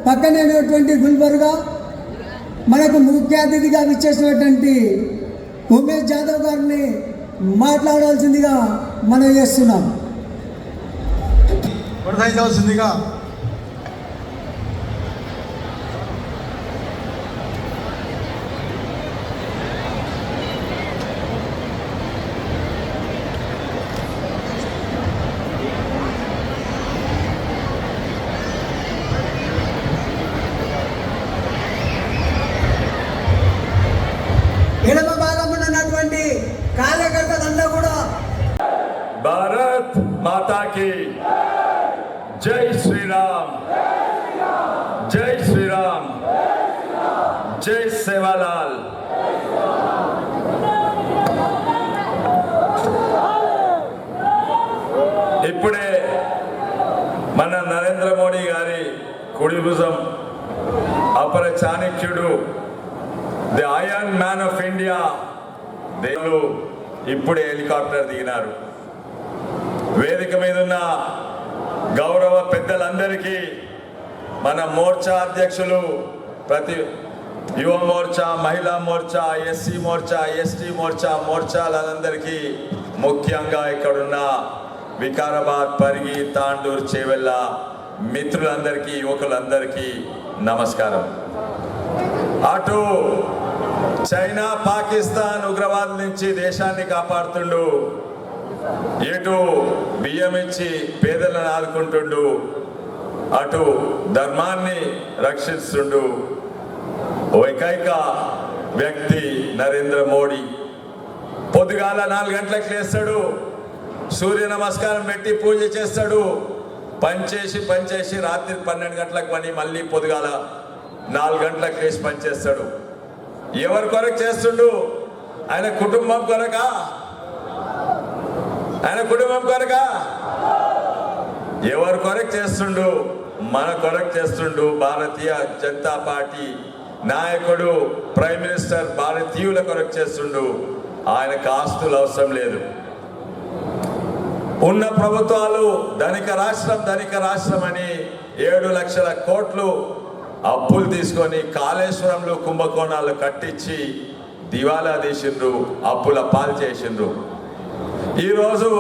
పక్కనే ఉన్నటువంటి గుల్బర్గా మనకు ముఖ్య అతిథిగా విచ్చేసినటువంటి ఉమేష్ జాదవ్ గారిని మాట్లాడాల్సిందిగా మనం చేస్తున్నాం. కొనసాగించాల్సిందిగా ఎడమ భాగంలో ఉన్నటువంటి కార్యకర్తలంతా కూడా భారత్ మాతా की జై శ్రీరామ్, జై శ్రీరామ్, జై సేవాలాల్. ఇప్పుడే మన నరేంద్ర మోడీ గారి కుడి భుజం అపర చాణక్యుడు, the iron man of India దేవుడు ఇప్పుడే హెలికాప్టర్ దిగినారు. వేదిక మీద ఉన్న గౌరవ పెద్దలందరికీ, మన మోర్చా అధ్యక్షులు, ప్రతి యువ మోర్చా, మహిళా మోర్చా, ఎస్సీ మోర్చా, ఎస్టీ మోర్చా, మోర్చాలందరికీ, ముఖ్యంగా ఇక్కడున్న వికారాబాద్, పరిగి, తాండూర్, చేవెళ్ళ మిత్రులందరికీ, యువకులందరికీ నమస్కారం. అటు చైనా, పాకిస్తాన్ ఉగ్రవాదం నుంచి దేశాన్ని కాపాడుతుండు, ఇటు బియ్యం ఇచ్చి పేదలను ఆదుకుంటుండు, అటు ధర్మాన్ని రక్షిస్తుండు ఏకైక వ్యక్తి నరేంద్ర మోడీ. పొద్దుగాల 4 గంటలకు లేస్తాడు, సూర్య నమస్కారం పెట్టి పూజ చేస్తాడు, పనిచేసి రాత్రి 12 గంటలకు పని, మళ్ళీ పొద్దుగాల 4 గంటలకు లేచి పనిచేస్తాడు. ఎవరి కొరకు చేస్తుండు? ఆయన కుటుంబం కొరకా? ఆయన కుటుంబం కొరకా? ఎవరి కొరకు చేస్తుండు? మన కొరకు చేస్తుండు. భారతీయ జనతా పార్టీ నాయకుడు, ప్రైమ్ మినిస్టర్ భారతీయుల కొరకు చేస్తుండు. ఆయనకు ఆస్తులు అవసరం లేదు. ఉన్న ప్రభుత్వాలు ధనిక రాష్ట్రం అని 7 లక్షల కోట్లు అప్పులు తీసుకొని కాళేశ్వరంలో కుంభకోణాలు కట్టించి దివాలా తీసిండ్రు, అప్పుల పాలు చేసిండ్రు. ఈరోజు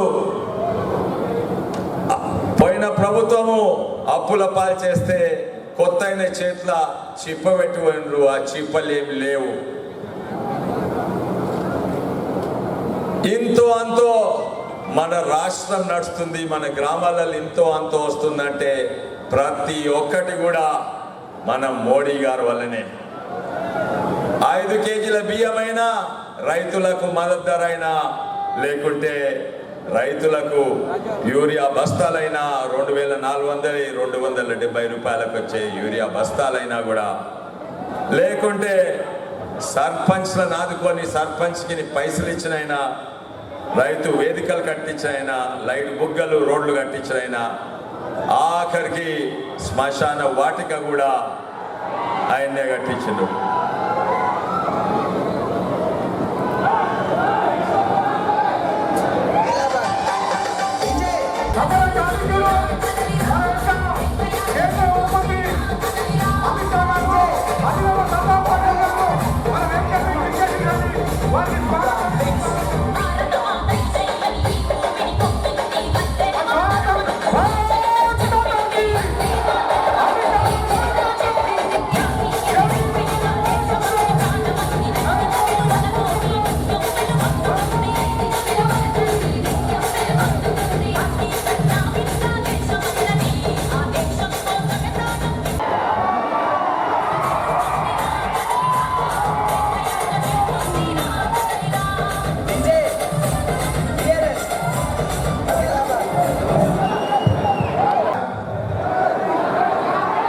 పోయిన ప్రభుత్వము అప్పుల పాలు చేస్తే కొత్త అయిన చేతుల చిప్ప పెట్టుకుండ్రు. ఆ చిప్పలు ఏమి లేవు. ఇంతో అంతో మన రాష్ట్రం నడుస్తుంది, మన గ్రామాలలో ఇంతో అంతో వస్తుందంటే ప్రతి ఒక్కటి కూడా మన మోడీ గారి వల్లనే. 5 కేజీల బియ్యమైనా, రైతులకు మద్దతు ధర అయినా, లేకుంటే రైతులకు యూరియా బస్తాలైనా 2400-270 రూపాయలకు వచ్చే యూరియా బస్తాలైనా కూడా, లేకుంటే సర్పంచ్లను ఆదుకొని సర్పంచ్కి పైసలు ఇచ్చినైనా, రైతు వేదికలు కట్టించినైనా, లైట్ బుగ్గలు రోడ్లు కట్టించినైనా, ఆఖరికి శ్మశాన వాటిక కూడా ఆయన్నే కట్టించిండు.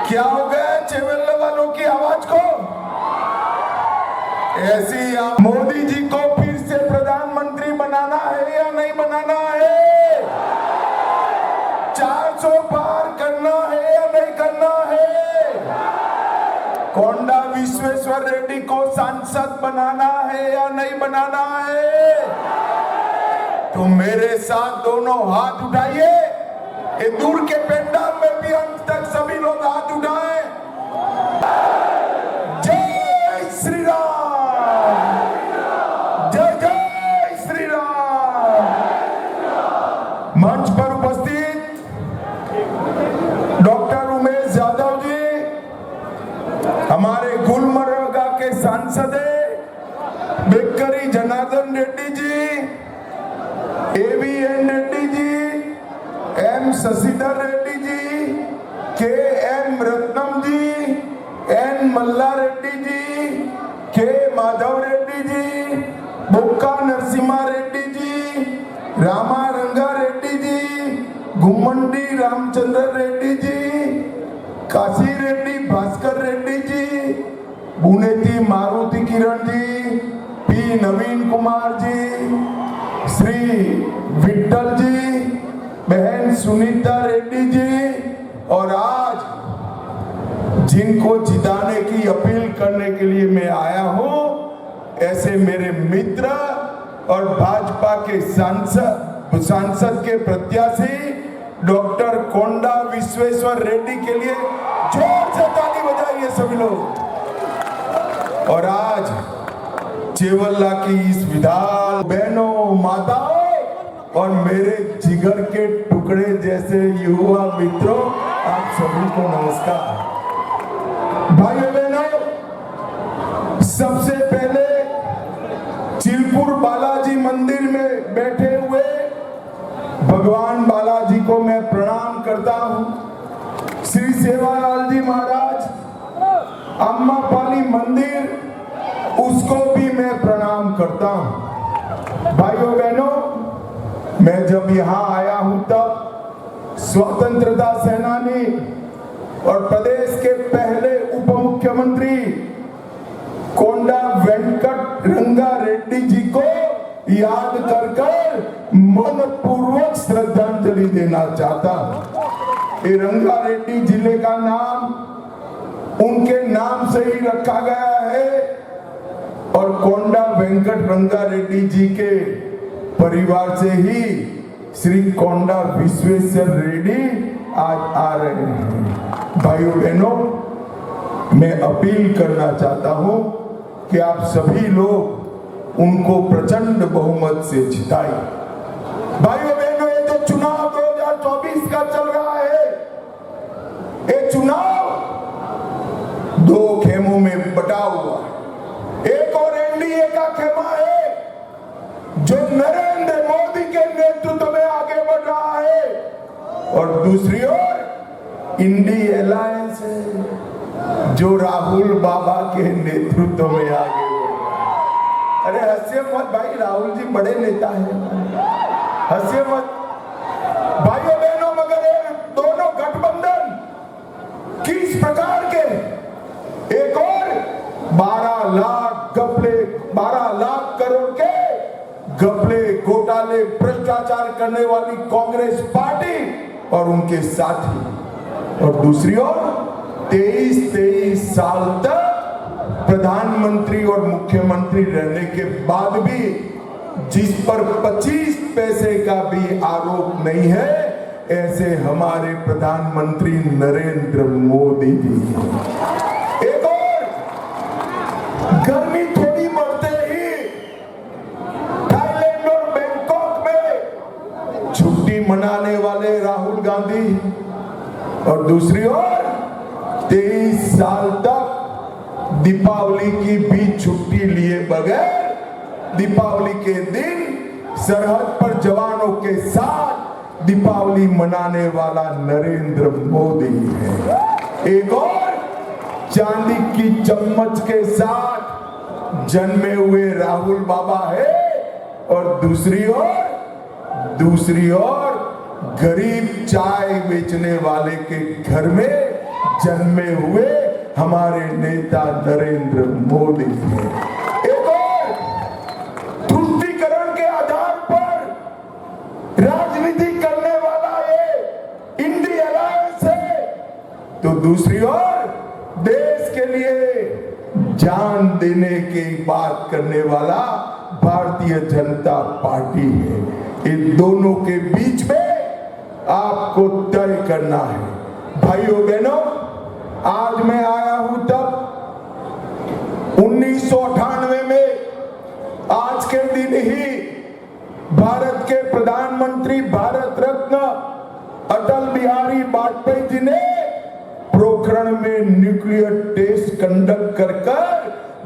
क्या हो गया चेवेल्ले वालों की आवाज को? ऐसी मोदी जी को फिर से प्रधानमंत्री बनाना है या नहीं बनाना है? 400 पार करना है या नहीं करना है? कोंडा विश्वेश्वर रेड्डी को सांसद बनाना है या नहीं बनाना है? तो मेरे साथ दोनों हाथ उठाइए। ये दूर के पेंडाल में भी अंत तक सभी लोग हाथ उठाएं मंच पर उपस्थित डॉक्टर उमेश यादव जी, हमारे गुलबर्गा के सांसद bakery Janardan Reddy ji, AVN Reddy ji, M Shashidhar Reddy ji, के एम रत्नम जी, एन मल्ला रेड्डी जी, के माधव रेड्डी जी, बोक्का नरसिम्हा रेड्डी जी, रामा रंगा रेड्डी जी, गुम्मंडी रामचंद्र रेड्डी जी, काशी रेड्डी भास्कर रेड्डी जी, बुनेती मारुति किरण जी, पी नवीन कुमार जी, श्री विट्ठल जी, बहन सुनीता रेड्डी जी, और आज जिनको जिताने की अपील करने के लिए मैं आया हूं, ऐसे मेरे मित्र और भाजपा के सांसद के प्रत्याशी डॉक्टर कोंडा विश्वेश्वर रेड्डी के लिए जोर से ताली बजाइए सभी लोग। और आज चेवल्ला की इस विधान बहनों, माताओं और मेरे जिगर के टुकड़े जैसे युवा मित्रों, आप सभी को नमस्कार। भाइयों बहनों, सबसे पहले चिलपुर बालाजी मंदिर में बैठे हुए भगवान बालाजी को मैं प्रणाम करता हूं। श्री सेवालाल जी महाराज, अम्मापाली मंदिर, उसको भी मैं प्रणाम करता हूं। भाइयों बहनों, मैं जब यहां आया हूं तब स्वतंत्रता सेनानी और प्रदेश के पहले उप मुख्यमंत्री कोंडा वेंकट रंगा रेड्डी जी को याद कर मनपूर्वक श्रद्धांजलि देना चाहता हूं। ये रंगा रेड्डी जिले का नाम उनके नाम से ही रखा गया है और कोंडा वेंकट रंगा रेड्डी जी के परिवार से ही श्री कोंडा विश्वेश्वर रेड्डी आज आ रहे हैं। भाइयों बहनों, मैं अपील करना चाहता हूं कि आप सभी लोग उनको प्रचंड बहुमत से जिताएं। भाइयों बहनों, ये जो चुनाव 2024 का चल रहा है, ये चुनाव दो खेमों में बटा हुआ। एक और एनडीए का खेमा है जो नरेंद्र मोदी के नेतृत्व में आगे बढ़ रहा है, और दूसरी ओर इंडी अलायंस है जो राहुल बाबा के नेतृत्व में आगे बढ़ रहा है। अरे हंसिए मत भाई, राहुल जी बड़े नेता हैं, हंसिए मत। भाइयों बहनों, मगर ये दोनों गठबंधन किस प्रकार के, एक और 12 लाख करोड़ के घपले, घोटाले, भ्रष्टाचार करने वाली कांग्रेस पार्टी और उनके साथी, और दूसरी ओर 23 साल तक प्रधानमंत्री और मुख्यमंत्री रहने के बाद भी जिस पर 25 पैसे का भी आरोप नहीं है, ऐसे हमारे प्रधानमंत्री नरेंद्र मोदी जी। एक और, गर्मी थोड़ी बढ़ते ही थाईलैंड और बैंकॉक में छुट्टी मनाने वाले राहुल गांधी, और दूसरी ओर 23 साल तक दीपावली की भी छुट्टी लिए बगैर दीपावली के दिन सरहद पर जवानों के साथ दीपावली मनाने वाला नरेंद्र मोदी है। एक और चांदी की चम्मच के साथ जन्मे हुए राहुल बाबा है, और दूसरी ओर गरीब चाय बेचने वाले के घर में जन्मे हुए हमारे नेता नरेंद्र मोदी है। एक और तुष्टीकरण के आधार पर राजनीति करने वाला ये इंडी अलायंस है, तो दूसरी ओर देश के लिए जान देने की बात करने वाला भारतीय जनता पार्टी है। इन दोनों के बीच में आपको तय करना है। भाइयों बहनों, आज मैं आया हूं तब 1998 में आज के दिन ही भारत के प्रधानमंत्री भारत रत्न अटल बिहारी वाजपेयी जी ने पोखरण में न्यूक्लियर टेस्ट कंडक्ट कर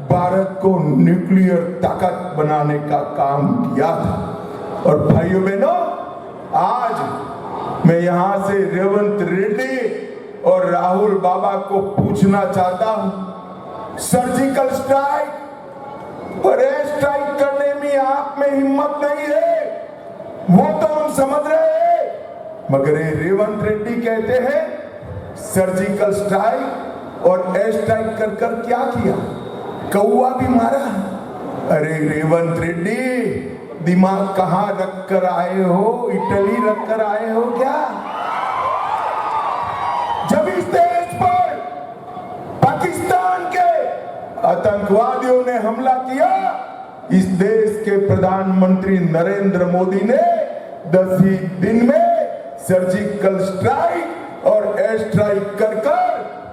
भारत को न्यूक्लियर ताकत बनाने का काम किया था। और भाइयों बहनों, आज मैं यहां से रेवंत रेड्डी और राहुल बाबा को पूछना चाहता हूं, सर्जिकल स्ट्राइक और एयर स्ट्राइक करने में आप में हिम्मत नहीं है, वो तो हम समझ रहे हैं, मगर ये रेवंत रेड्डी कहते हैं सर्जिकल स्ट्राइक और एयर स्ट्राइक कर कर क्या किया, कौवा भी मारा। अरे रेवंत रेड्डी, दिमाग कहां रख कर आए हो? इटली रख कर आए हो क्या? जब इस देश पर पाकिस्तान के आतंकवादियों ने हमला किया, इस देश के प्रधानमंत्री नरेंद्र मोदी ने 10 ही दिन में सर्जिकल स्ट्राइक और एयर स्ट्राइक कर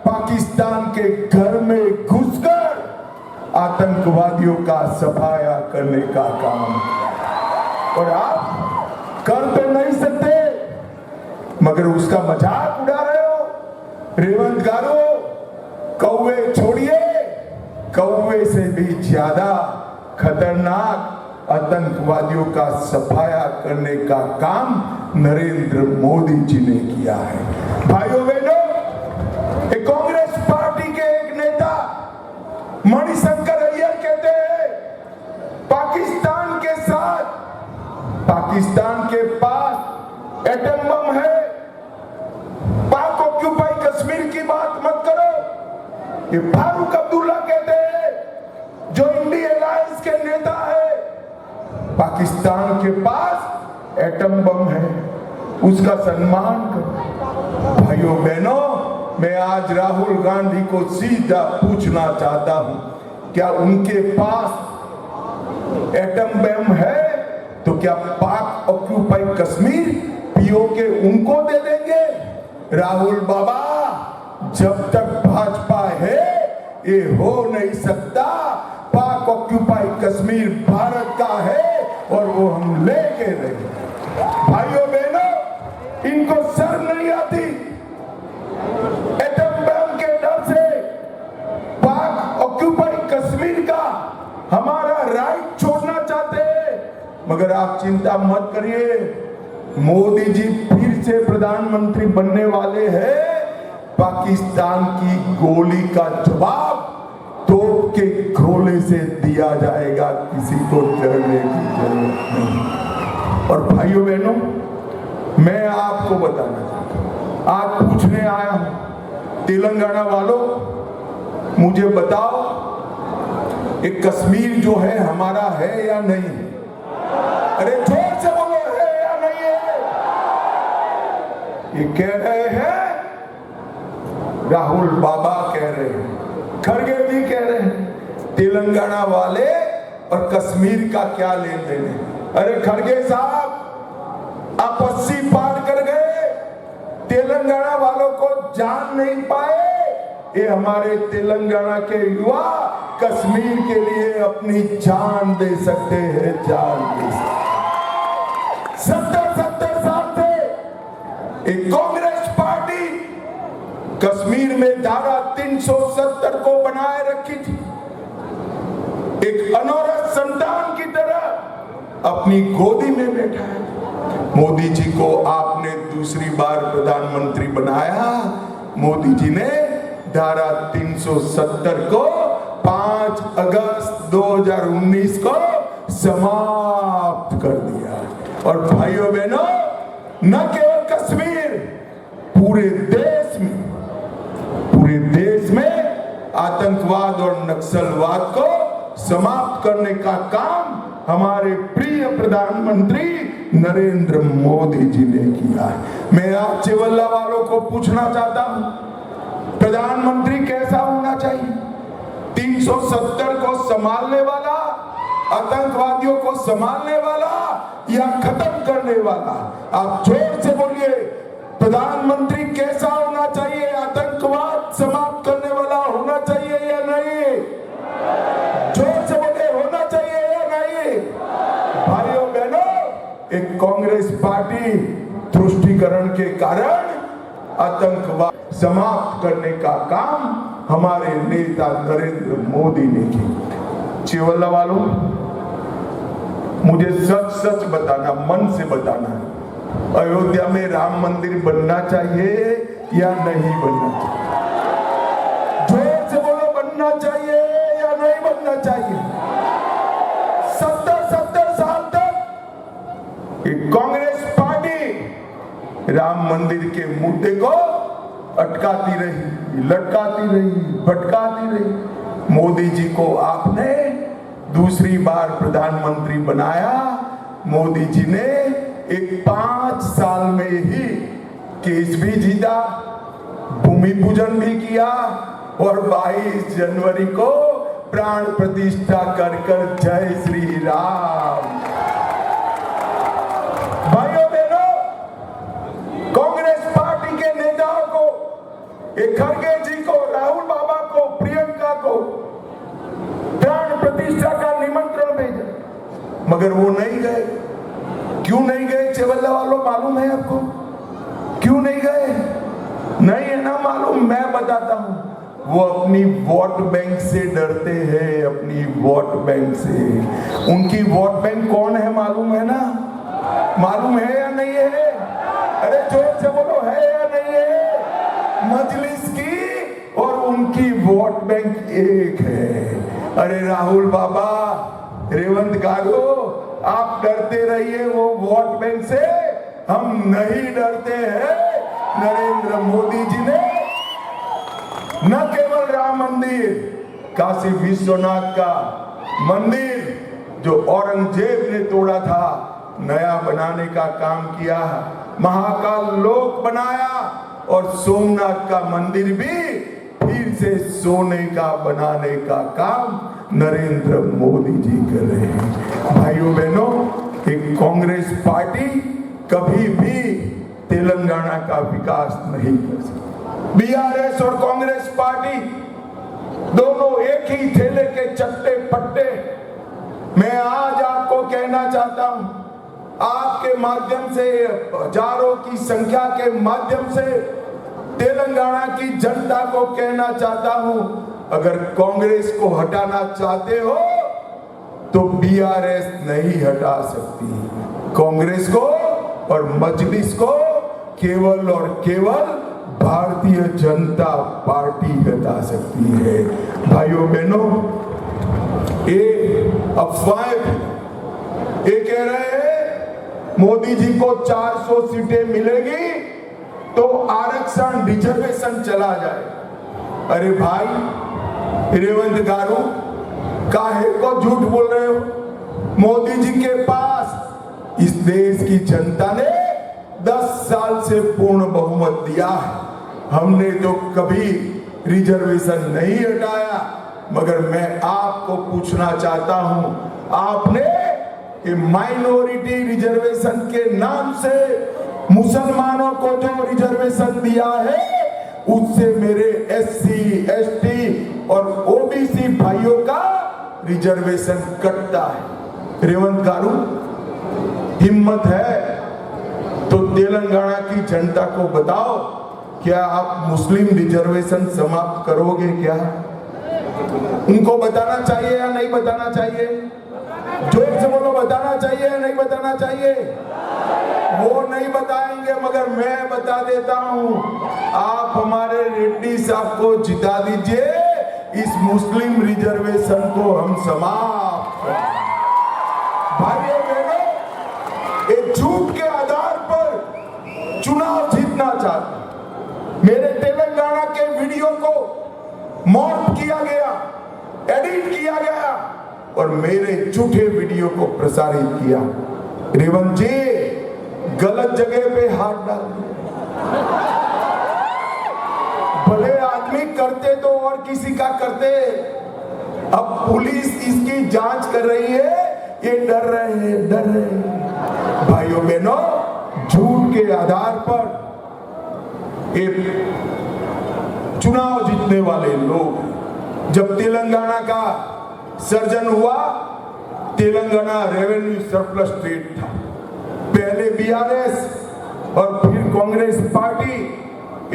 पाकिस्तान के घर में घुसकर आतंकवादियों का सफाया करने का काम किया। और आप कर तो नहीं सकते, मगर उसका मजाक उड़ा रहे हो। रेवंत गारो, कौवे छोड़िए, कौवे से भी ज्यादा खतरनाक आतंकवादियों का सफाया करने का काम नरेंद्र मोदी जी ने किया है। भाइयों बहनों, कांग्रेस पार्टी के एक नेता मणिशंकर अय्यर कहते हैं पाकिस्तान के साथ, पाकिस्तान के पास एटम बम है, पाक ऑक्यूपाई कश्मीर की बात मत करो। ये फारूक अब्दुल्ला कहते हैं, जो इंडिया अलायंस के नेता है, पाकिस्तान के पास एटम बम है, उसका सम्मान करो। भाइयों बहनों, मैं आज राहुल गांधी को सीधा पूछना चाहता हूं, क्या उनके पास एटम बम है तो क्या पाक ऑक्यूपाई कश्मीर पीओके उनको दे देंगे? राहुल बाबा, जब तक भाजपा है ये हो नहीं सकता। पाक ऑक्यूपाई कश्मीर भारत का है और वो हम लेके रहेंगे। भाइयों बहनों, इनको शर्म नहीं आती? एटम बम के डर से पाक ऑक्यूपाई कश्मीर का हमारा राइट छोड़ना चाहते हैं। मगर आप चिंता मत करिए, मोदी जी फिर से प्रधानमंत्री बनने वाले हैं। पाकिस्तान की गोली का जवाब तोप के गोले से दिया जाएगा, किसी को डरने की जरूरत नहीं। और भाइयों बहनों, मैं आपको बताना चाहता हूं, आज पूछने आया हूं, तेलंगाना वालों मुझे बताओ, एक कश्मीर जो है हमारा है या नहीं है? अरे जोर से बोलो, है या नहीं है? ये कह रहे हैं, राहुल बाबा कह रहे हैं, खड़गे भी कह रहे हैं, तेलंगाना वाले और कश्मीर का क्या लेन देन है? अरे खड़गे साहब, आप 80 पार कर गए, तेलंगाना वालों को जान नहीं पाए। ये हमारे तेलंगाना के युवा कश्मीर के लिए अपनी जान दे सकते हैं, जान दे सकते। 70 साल से एक कांग्रेस पार्टी कश्मीर में धारा 370 को बनाए रखी थी, एक अनौरत संतान की तरह अपनी गोदी में बैठा है। मोदी जी को आपने दूसरी बार प्रधानमंत्री बनाया, मोदी जी ने धारा 370 को 5 अगस्त 2019 को समाप्त कर दिया। और भाइयों बहनों, न केवल कश्मीर, पूरे देश में आतंकवाद और नक्सलवाद को समाप्त करने का काम हमारे प्रिय प्रधानमंत्री नरेंद्र मोदी जी ने किया है। मैं आप चेवल्ला वालों को पूछना चाहता हूं, प्रधानमंत्री कैसा होना चाहिए? 370 को संभालने वाला, आतंकवादियों को संभालने वाला या खत्म करने वाला? आप जोर से बोलिए, प्रधानमंत्री कैसा होना चाहिए? आतंकवाद समाप्त करने वाला होना चाहिए या नहीं? जोर से बोले, होना चाहिए या नहीं? भाइयों बहनों, एक कांग्रेस पार्टी तुष्टीकरण के कारण आतंकवाद समाप्त करने का काम हमारे नेता नरेंद्र मोदी ने किया। चेवल्ला वालों, मुझे सच सच बताना, मन से बताना, अयोध्या में राम मंदिर बनना चाहिए या नहीं बनना चाहिए? जोर से बोलो, बनना चाहिए या नहीं बनना चाहिए? 70 साल तक कांग्रेस पार्टी राम मंदिर के मुद्दे को अटकाती रही, लटकाती रही, भटकाती रही। मोदी जी को आपने दूसरी बार प्रधानमंत्री बनाया। मोदी जी ने एक 5 साल में ही केस भी जीता, भूमि पूजन भी किया और 22 जनवरी को प्राण प्रतिष्ठा कर जय श्री राम। भाइयों बहनों, कांग्रेस पार्टी के नेताओं को, खड़गे जी को, राहुल बाबा को, प्रियंका को प्राण प्रतिष्ठा का निमंत्रण भेजा, मगर वो नहीं गए। क्यों नहीं गए चेवल्ला वालों, मालूम है आपको? क्यों नहीं गए? नहीं है ना मालूम? मैं बताता हूं। वो अपनी वोट बैंक से डरते हैं, अपनी वोट बैंक से। उनकी वोट बैंक कौन है मालूम है ना? मालूम है या नहीं है? अरे जोर से बोलो, है या नहीं है? मजलिस की और उनकी वोट बैंक एक है। अरे राहुल बाबा, रेवंत गारो, आप डरते रहिए वो वोट बैंक से, हम नहीं डरते हैं। नरेंद्र मोदी जी ने न केवल राम मंदिर, काशी विश्वनाथ का मंदिर जो औरंगजेब ने तोड़ा था, नया बनाने का काम किया, महाकाल लोक बनाया और सोमनाथ का मंदिर भी फिर से सोने का बनाने का काम नरेंद्र मोदी जी कर रहे हैं। भाइयों बहनों, एक कांग्रेस पार्टी कभी भी तेलंगाना का विकास नहीं कर सकती। बीआरएस और कांग्रेस पार्टी दोनों एक ही थैले के चट्टे पट्टे। मैं आज आपको कहना चाहता हूं, आपके माध्यम से, हजारों की संख्या के माध्यम से तेलंगाना की जनता को कहना चाहता हूं, अगर कांग्रेस को हटाना चाहते हो तो बीआरएस नहीं हटा सकती। कांग्रेस को और मजलिस को केवल और केवल भारतीय जनता पार्टी हटा सकती है। भाइयों बहनों, ये अफवाहें, ये कह रहे हैं मोदी जी को 400 सीटें मिलेगी तो आरक्षण, रिजर्वेशन चला जाए। अरे भाई रेवंत गारू, काहे को झूठ बोल रहे हो? मोदी जी के पास इस देश की जनता ने 10 साल से पूर्ण बहुमत दिया है। हमने तो कभी रिजर्वेशन नहीं हटाया, मगर मैं आपको पूछना चाहता हूं, आपने ये माइनॉरिटी रिजर्वेशन के नाम से मुसलमानों को जो रिजर्वेशन दिया है, उससे मेरे एससी, एसटी और ओबीसी भाइयों का रिजर्वेशन कटता है। रेवंत गारू, हिम्मत है तो तेलंगाना की जनता को बताओ, क्या आप मुस्लिम रिजर्वेशन समाप्त करोगे क्या? उनको बताना चाहिए या नहीं बताना चाहिए? जोर से बोलो, बताना चाहिए या नहीं बताना चाहिए? वो नहीं बताएंगे, मगर मैं बता देता हूं, आप हमारे रेड्डी साहब को जिता दीजिए, इस मुस्लिम रिजर्वेशन को हम समाप्त करें। भाइयों बहनों, एक झूठ के आधार पर चुनाव जीतना चाहते, मेरे तेलंगाना के वीडियो को मॉर्फ किया गया, एडिट किया गया और मेरे झूठे वीडियो को प्रसारित किया। रेवंत जी, गलत जगह पे हाथ डाल दिया। भले आदमी करते तो और किसी का करते, अब पुलिस इसकी जांच कर रही है, ये डर रहे हैं। भाइयों बहनों, झूठ के आधार पर एक चुनाव जीतने वाले लोग, जब तेलंगाना का सर्जन हुआ, तेलंगाना रेवेन्यू सरप्लस स्टेट था, बीआरएस और फिर कांग्रेस पार्टी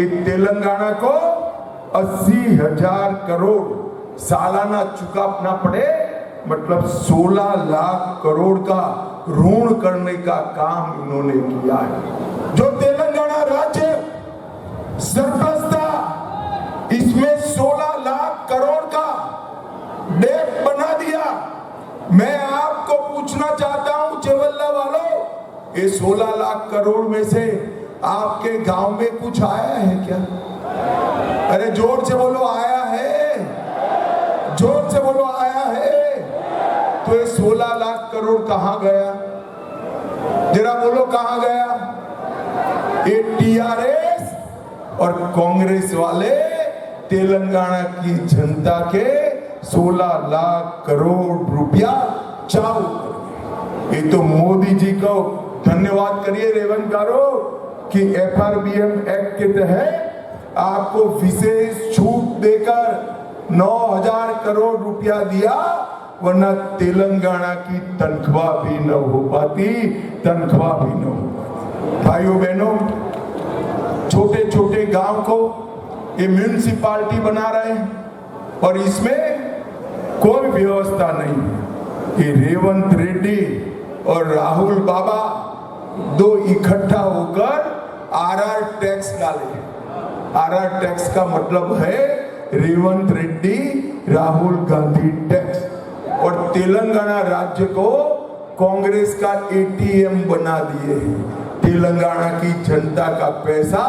इस तेलंगाना को 80,000 करोड़ सालाना चुकाना पड़े, मतलब 16 लाख करोड़ का ऋण करने का काम इन्होंने किया है। जो तेलंगाना राज्य सरप्लस था, इसमें 16 लाख करोड़ का डेट बना दिया। मैं आपको पूछना चाहता हूं चेवल्ला वालों, ये 16 लाख करोड़ में से आपके गांव में कुछ आया है क्या? अरे जोर से बोलो, आया है? जोर से बोलो, आया है? तो ये 16 लाख करोड़ कहां गया? जरा बोलो कहां गया? ये टीआरएस और कांग्रेस वाले तेलंगाना की जनता के 16 लाख करोड़ रुपया चाव। ये तो मोदी जी को धन्यवाद करिए रेवंत गारो कि एफआरबीएम एक्ट के तहत आपको विशेष छूट देकर 9,000 करोड़ रुपया दिया, वरना तेलंगाना की तनख्वाह भी न हो पाती, तनख्वाह भी न हो पाती। भाइयों बहनों, छोटे छोटे गांव को ये म्यूनिसिपालिटी बना रहे हैं और इसमें कोई व्यवस्था नहीं है। ये रेवंत रेड्डी और राहुल बाबा दो इकट्ठा होकर आरआर टैक्स डाले। आरआर टैक्स का मतलब है रेवंत रेड्डी राहुल गांधी टैक्स, और तेलंगाना राज्य को कांग्रेस का एटीएम बना दिए हैं। तेलंगाना की जनता का पैसा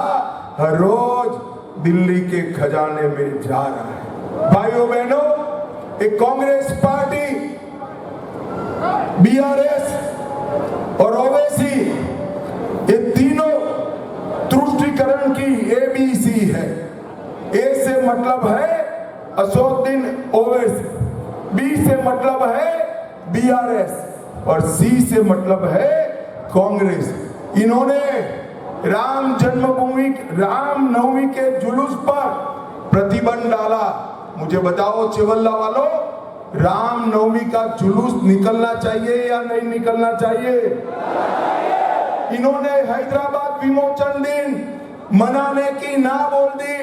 हर रोज दिल्ली के खजाने में जा रहा है। भाइयों बहनों, एक कांग्रेस पार्टी, बीआरएस और ओवैसी, ये तीनों तुष्टीकरण की एबीसी है। ए से मतलब है असदुद्दीन ओवैसी, बी से मतलब है बीआरएस और सी से मतलब है कांग्रेस। इन्होंने राम जन्मभूमि, राम नवमी के जुलूस पर प्रतिबंध डाला। मुझे बताओ चेवल्ला वालों, राम नवमी का जुलूस निकलना चाहिए या नहीं निकलना चाहिए? इन्होंने हैदराबाद विमोचन दिन मनाने की ना बोल दी।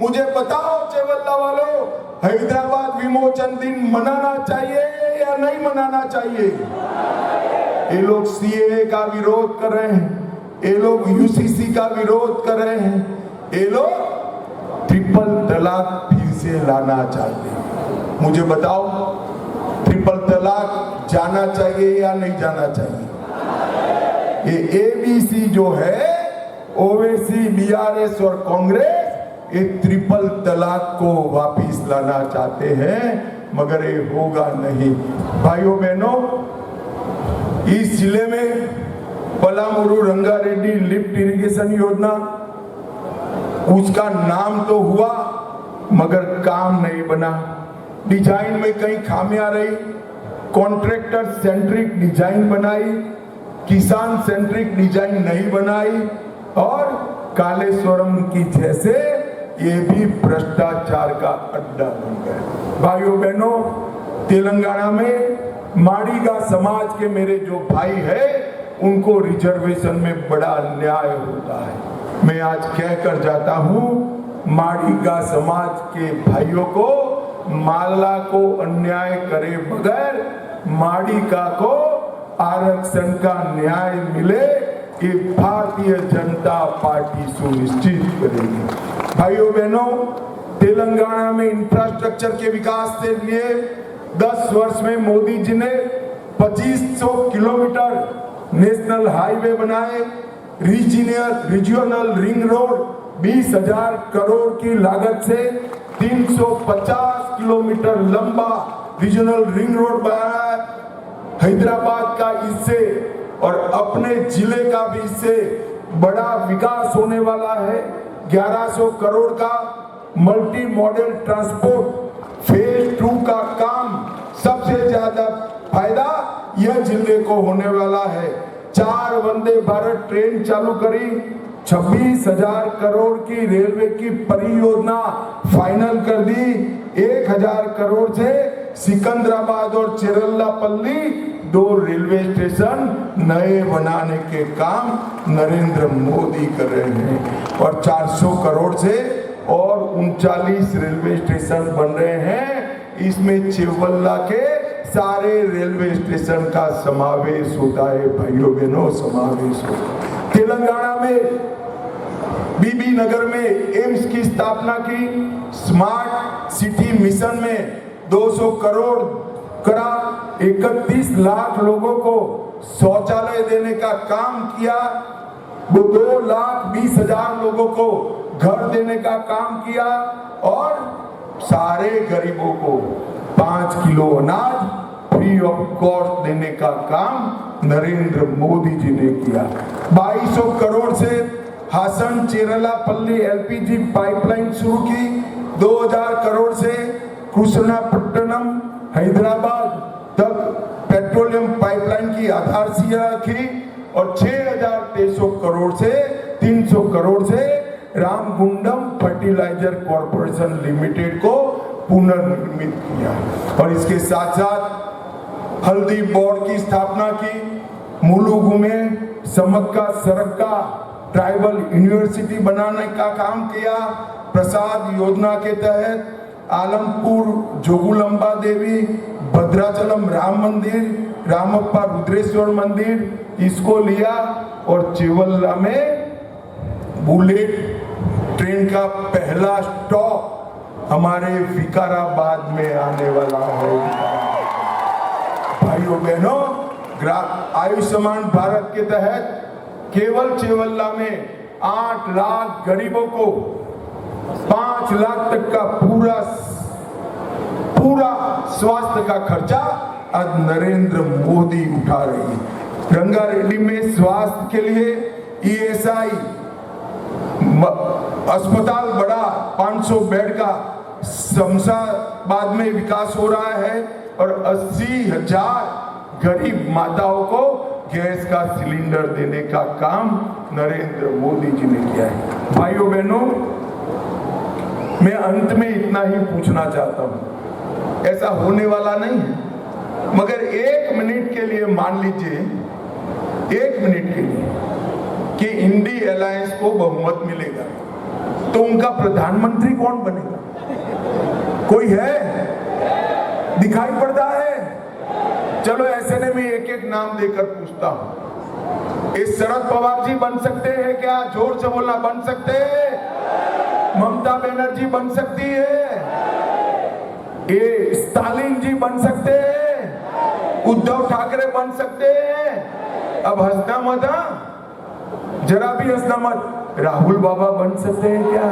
मुझे बताओ चेवल्ला वालों, हैदराबाद विमोचन दिन मनाना चाहिए या नहीं मनाना चाहिए? ये लोग सीएए का विरोध कर रहे हैं, ये लोग यूसीसी का विरोध कर रहे हैं, ये लोग ट्रिपल तलाक फिर से लाना चाहते हैं। मुझे बताओ, ट्रिपल तलाक जाना चाहिए या नहीं जाना चाहिए? ये एबीसी जो है, ओवैसी, बीआरएस और कांग्रेस, ये ट्रिपल तलाक को वापिस लाना चाहते हैं, मगर ये होगा नहीं। भाइयों बहनों, इस जिले में पलामूरू रंगारेड्डी लिफ्ट इरिगेशन योजना, उसका नाम तो हुआ मगर काम नहीं बना। डिजाइन में कई खामियां रही, कॉन्ट्रैक्टर सेंट्रिक डिजाइन बनाई, किसान सेंट्रिक डिजाइन नहीं बनाई, और कालेश्वरम की जैसे ये भी भ्रष्टाचार का अड्डा बन गया। भाइयों बहनों, तेलंगाना में माड़ीगा समाज के मेरे जो भाई है, उनको रिजर्वेशन में बड़ा अन्याय होता है। मैं आज कहकर जाता हूं, माड़ीगा समाज के भाइयों को माला को अन्याय करे बगैर माड़ीगा को आरक्षण का न्याय मिले, ये भारतीय जनता पार्टी सुनिश्चित करेगी। भाइयों बहनों, तेलंगाना में इंफ्रास्ट्रक्चर के विकास के लिए 10 वर्ष में मोदी जी ने 2500 किलोमीटर नेशनल हाईवे बनाए, रीजनल रिंग रोड 20,000 करोड़ की लागत से 350 किलोमीटर लंबा रीजनल रिंग रोड बनाया। हैदराबाद का इससे और अपने जिले का भी इससे बड़ा विकास होने वाला है। 1100 करोड़ का मल्टी मॉडल ट्रांसपोर्ट फेज 2 का काम, सबसे ज्यादा फायदा यह जिले को होने वाला है। 4 वंदे भारत ट्रेन चालू करी, 26,000 करोड़ की रेलवे की परियोजना फाइनल कर दी। 1,000 करोड़ से सिकंदराबाद और चेरल्लापल्ली 2 रेलवे स्टेशन नए बनाने के काम नरेंद्र मोदी कर रहे हैं और 400 करोड़ से और 39 रेलवे स्टेशन बन रहे हैं। इसमें चिवल्ला के सारे रेलवे स्टेशन का समावेश होता है भाइयों बहनों, समावेश होता है। तेलंगाना में बीबी नगर में एम्स की स्थापना की, स्मार्ट सिटी मिशन में 200 करोड़ करा, 31 लाख लोगों को शौचालय देने का काम किया, 2,20,000 लोगों को घर देने का काम किया और सारे गरीबों को 5 किलो अनाज फ्री ऑफ कॉस्ट देने का काम नरेंद्र मोदी जी ने किया। 2200 करोड़ से हासन चेरलापल्ली एलपीजी पाइपलाइन शुरू की, 2000 करोड़ से कृष्णापट्टनम हैदराबाद तक पेट्रोलियम पाइपलाइन की आधारशिला रखी और 6300 करोड़ से 300 करोड़ से रामगुंडम फर्टिलाइजर कॉर्पोरेशन लिमिटेड को पुनर्निर्मित किया और इसके साथ साथ हल्दी बोर्ड की स्थापना की, मुलुगु में समक्का सरक्का ट्राइबल यूनिवर्सिटी बनाने का काम किया, प्रसाद योजना के तहत आलमपुर जोगुलंबा देवी, भद्राचलम राम मंदिर, रामप्पा रुद्रेश्वर मंदिर इसको लिया और चिवल्ला में बुलेट ट्रेन का पहला स्टॉप हमारे विकाराबाद में आने वाला है। भाइयों बहनों, आयुष्मान भारत के तहत केवल चिवल्ला में 8 लाख गरीबों को 5 लाख तक का पूरा स्वास्थ्य का खर्चा आज नरेंद्र मोदी उठा रही है। रंगारेड्डी में स्वास्थ्य के लिए ईएसआई अस्पताल बड़ा 500 बेड का शमशाबाद में विकास हो रहा है और 80,000 गरीब माताओं को गैस का सिलेंडर देने का काम नरेंद्र मोदी जी ने किया है। भाइयों बहनों, मैं अंत में इतना ही पूछना चाहता हूं, ऐसा होने वाला नहीं है, मगर 1 मिनट के लिए मान लीजिए, 1 मिनट के लिए कि इंडी अलायंस को बहुमत मिलेगा तो उनका प्रधानमंत्री कौन बनेगा? कोई है? दिखाई पड़ता है? चलो ऐसे ने भी एक नाम देकर पूछता हूं, इस शरद पवार जी बन सकते हैं क्या? जोर से बोलना, बन सकते हैं? ममता बनर्जी बन सकती है? ये स्टालिन जी बन सकते हैं? उद्धव ठाकरे बन सकते हैं? अब हंसना मत, जरा भी हंसना मत। राहुल बाबा बन सकते हैं क्या?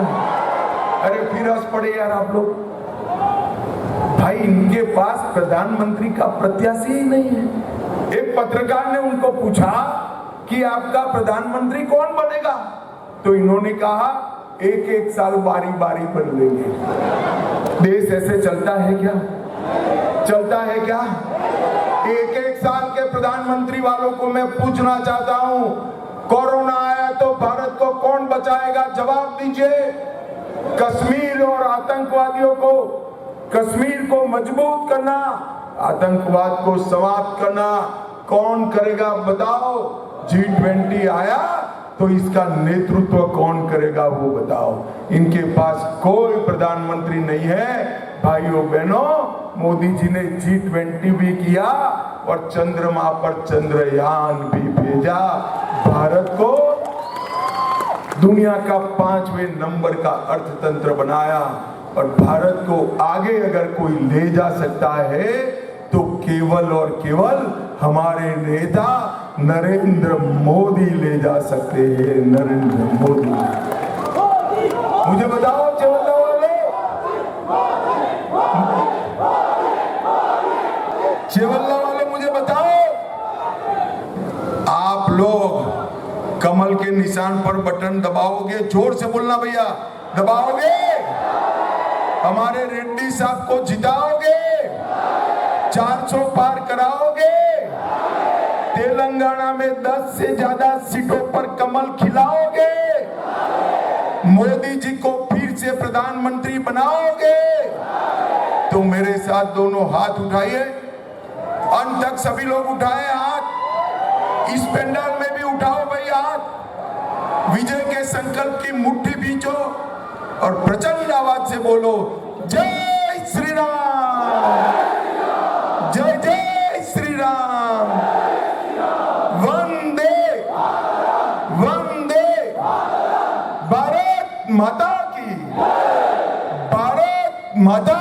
अरे फिर हंस पड़े यार आप लोग। भाई, इनके पास प्रधानमंत्री का प्रत्याशी ही नहीं है। एक पत्रकार ने उनको पूछा कि आपका प्रधानमंत्री कौन बनेगा, तो इन्होंने कहा 1-1 साल बारी बारी बन लेंगे। देश ऐसे चलता है क्या? चलता है क्या? 1-1 साल के प्रधानमंत्री वालों को मैं पूछना चाहता हूं, कोरोना आया तो भारत को कौन बचाएगा? जवाब दीजिए। कश्मीर और आतंकवादियों को, कश्मीर को मजबूत करना, आतंकवाद को समाप्त करना कौन करेगा? बताओ। G20 आया तो इसका नेतृत्व कौन करेगा वो बताओ। इनके पास कोई प्रधानमंत्री नहीं है। भाइयों बहनों, मोदी जी ने G20 भी किया और चंद्रमा पर चंद्रयान भी भेजा, भारत को दुनिया का 5वें नंबर का अर्थतंत्र बनाया और भारत को आगे अगर कोई ले जा सकता है तो केवल और केवल हमारे नेता नरेंद्र मोदी ले जा सकते हैं। नरेंद्र मोदी। मुझे बताओ चिवल्ला वाले, चिवल्ला वाले मुझे बताओ, आप लोग कमल के निशान पर बटन दबाओगे? जोर से बोलना भैया, दबाओगे? हमारे रेड्डी साहब को जिताओगे? 400 पार कराओगे? तेलंगाना में 10 से ज्यादा सीटों पर कमल खिलाओगे? मोदी जी को फिर से प्रधानमंत्री बनाओगे? तो मेरे साथ दोनों हाथ उठाइए। अंत तक सभी लोग उठाए हाथ, इस पंडाल में भी उठाओ भाई हाथ, विजय के संकल्प की मुट्ठी बींचो और प्रचंड आवाज से बोलो जय श्री राम, जय जय श्री राम, वंदे वंदे भारत माता की, भारत माता